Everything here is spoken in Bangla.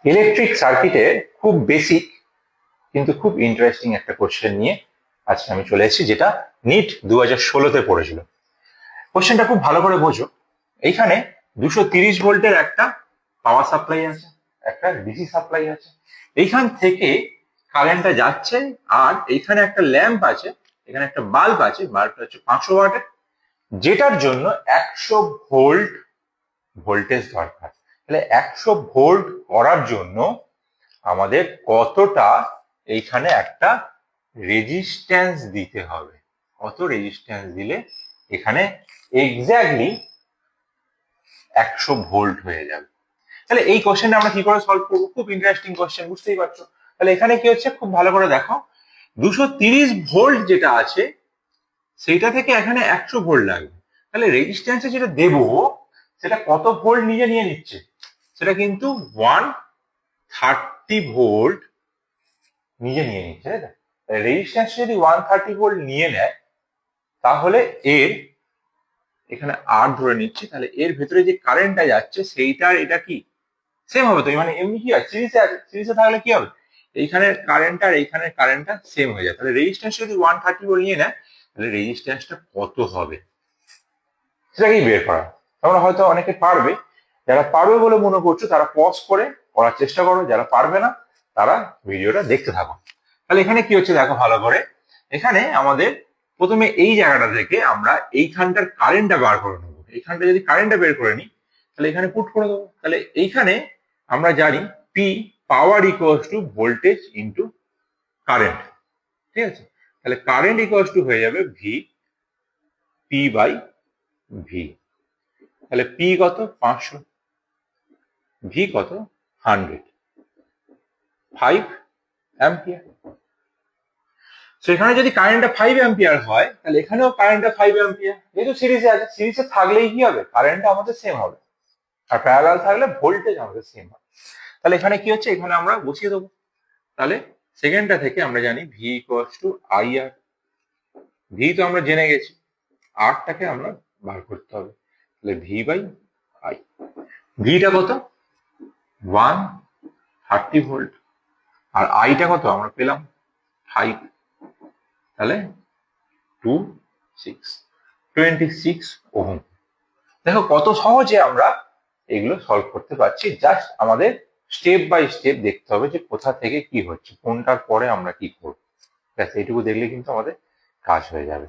ইলেকট্রিক সার্কিটে খুব বেসিক কিন্তু খুব ইন্টারেস্টিং একটা কোশ্চেন নিয়ে আজকে আমি চলে এসেছি, যেটা নিট 2016-তে পড়েছিল। কোশ্চেনটা খুব ভালো করে বোঝো। এইখানে 230 ভোল্টের একটা পাওয়ার সাপ্লাই আছে, একটা ডিসি সাপ্লাই আছে। এইখান থেকে কারেন্টটা যাচ্ছে, আর এইখানে একটা ল্যাম্প আছে, এখানে একটা বাল্ব আছে, বাল্বটা হচ্ছে 500 ওয়াটের, যেটার জন্য 100 ভোল্ট ভোল্টেজ দরকার। তাহলে 100 ভোল্ট করার জন্য আমাদের কতটা এইখানে একটা রেজিস্ট্যান্স দিতে হবে, কত রেজিস্ট্যান্স দিলে এখানে এক্স্যাক্টলি 100 ভোল্ট হয়ে যাবে। তাহলে এই কোশ্চেনটা আমরা কি করে সলভ করবো? খুব ইন্টারেস্টিং কোশ্চেন, বুঝতেই পারছো। তাহলে এখানে কি হচ্ছে, খুব ভালো করে দেখো, 230 ভোল্ট যেটা আছে সেইটা থেকে এখানে 100 ভোল্ট লাগবে। তাহলে রেজিস্ট্যান্সে যেটা দেবো সেটা কত ভোল্ট নিয়ে নিচ্ছে, সেটা কিন্তু 130 ভোল্ট নিয়ে নিচ্ছে, তাই না? রেজিস্ট্যান্স যদি 130 ভোল্ট নিয়ে নেয়, তাহলে এর এখানে আর ধরে নিচ্ছি, তাহলে এর ভেতরে যে কারেন্টটা যাচ্ছে সেইটার এটা কি সেম হবে? তো মানে এমনি কি হয়, সিরিজে আছে, সিরিজে থাকলে কি হবে, এইখানের কারেন্ট আর এইখানের কারেন্টটা সেম হয়ে যায়। তাহলে রেজিস্ট্যান্স যদি 130 ভোল্ট নিয়ে নেয়, তাহলে রেজিস্ট্যান্সটা কত হবে সেটাকেই বের করা। তোমরা হয়তো অনেকে পারবে, যারা পারবে বলে মনে করছো তারা পজ করে করার চেষ্টা করো, যারা পারবে না তারা ভিডিওটা দেখতে থাকো। তাহলে এখানে কি হচ্ছে দেখো ভালো করে। এখানে আমাদের প্রথমে এই জায়গাটা থেকে আমরা এইখানটার কারেন্টটা বার করে নেবো। এইখানটা যদি কারেন্টটা বের করে নিই, তাহলে এখানে পুট করে দেবো। তাহলে এইখানে আমরা জানি P, power equals to voltage into current, ঠিক আছে? তাহলে কারেন্ট ইকুয়ালস টু হয়ে যাবে ভি, পি বাই ভি। তাহলে পি কত? 500, ভি কত? 100, 5 অ্যাম্পিয়ার। সেখানে যদি কারেন্টটা 5 অ্যাম্পিয়ার হয়, তাহলে এখানেও কারেন্টটা 5 অ্যাম্পিয়ার। যেহেতু সিরিজে আছে, সিরিজে থাকলেই কি হবে, কারেন্টটা আমাদের সেম হবে, আর প্যারালাল থাকলে ভোল্টেজ আমাদের সেম হবে। তাহলে এখানে কি হচ্ছে, এখানে আমরা বসিয়ে দেবো। তাহলে সেকেন্ডটা থেকে আমরা জানি V equals to I R. V তো আমরা জেনে গেছি, আরটাকে আমরা বার করতে হবে। তাহলে ভি বাই আই। ভিটা কত? 130 ভোল্ট, আর আইটা কত আমরা পেলাম 5। তাহলে 26 ওহম। দেখো কত সহজে আমরা এগুলো সলভ করতে পারছি। জাস্ট আমাদের স্টেপ বাই স্টেপ দেখতে হবে যে কোথা থেকে কি হচ্ছে, কোনটার পরে আমরা কি করবো। ব্যাস এইটুকু দেখলে কিন্তু আমাদের কাজ হয়ে যাবে।